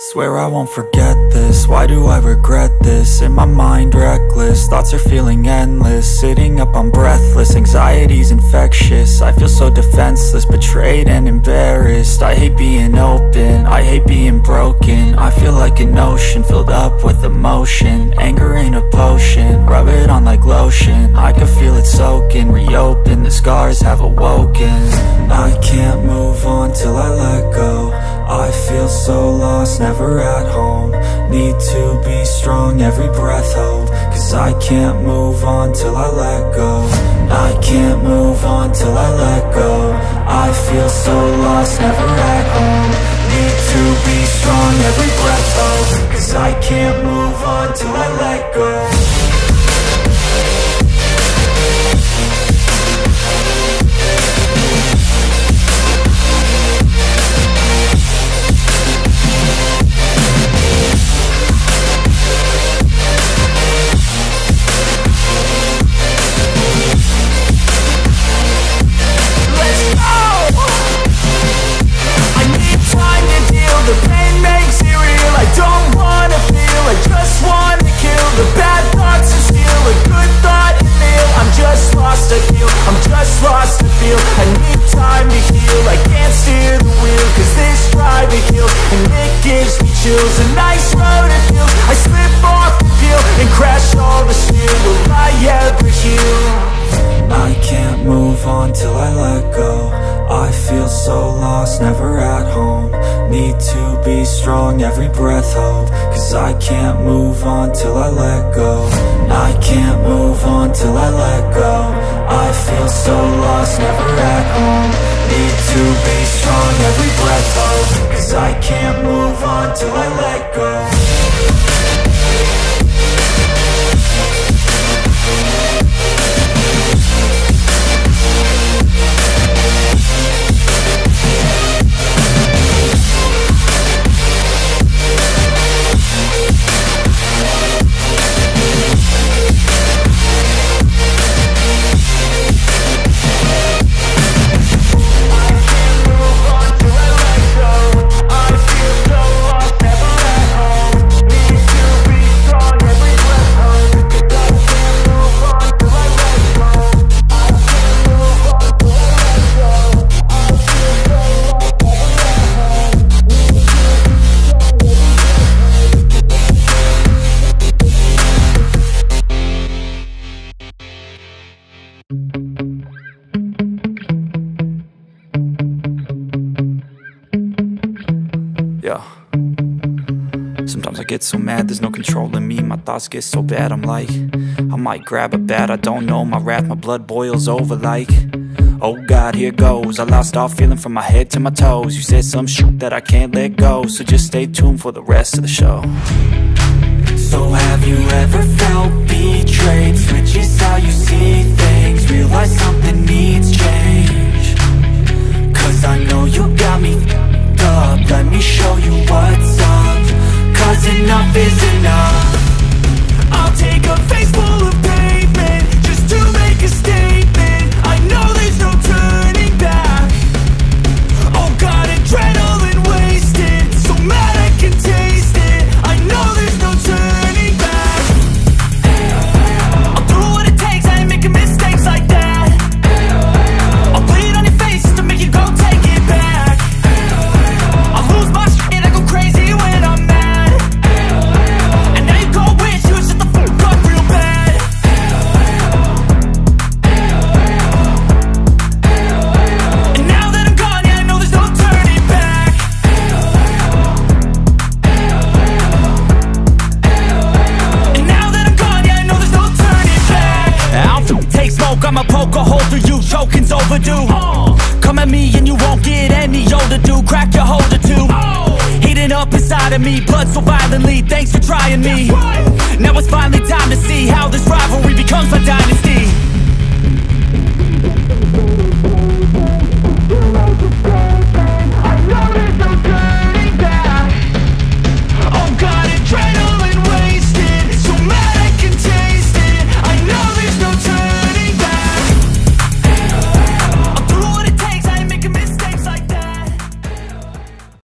Swear I won't forget this, why do I regret this? In my mind reckless, thoughts are feeling endless. Sitting up, I'm breathless, anxiety's infectious. I feel so defenseless, betrayed and embarrassed. I hate being open, I hate being broken. I feel like an ocean, filled up with emotion. Anger ain't a potion, rub it on like lotion. I can feel it soaking, reopen, the scars have awoken. I can't move on till I let go. I feel so lost, never at home. Need to be strong, every breath hold. Cause I can't move on till I let go. I can't move on till I let go. I feel so lost, never at home. Need to be strong, every breath hold. Cause I can't move on till I let go. A nice road it feels. I slip off the peel and crash all the steel. Will I ever heal? I can't move on till I let go. I feel so lost, never at home. Need to be strong, every breath hold. Cause I can't move on till I let go. I can't move on till I let go. I feel so lost, never at home. Need to be strong, every breath hold. Cause I can't move on till I let go. Yeah. Sometimes I get so mad, there's no controlling me. My thoughts get so bad, I'm like, I might grab a bat, I don't know. My wrath, my blood boils over like, oh God, here goes. I lost all feeling from my head to my toes. You said some shit that I can't let go, so just stay tuned for the rest of the show. So have you ever felt betrayed? Switches how you see things, realize something needs change. Cause I know you got me up, let me show you what's up. Cause enough is enough. I'll take a face full of pavement just to make a statement. I know there's no turning back. Oh God, adrenaline wasted, so mad I can taste it. I know there's no turning back. I'll do what it takes, I ain't making mistakes like that. I'll bleed on your face to make you go take it back. I lose my shit, I go crazy when I'm mad. And now you go wish you would shut the fuck up real bad. And now that I'm gone, yeah, I know there's no turning back. And now that I'm gone, yeah, I know there's no turning back. I'll take smoke, I'ma poke a hole through you, choking's overdue. Come at me and you won't get any older, dude. Crack your holder too. Heating up inside of me, blood so violently. Thanks for trying me. Now it's finally time to see how this rivalry becomes my dynasty.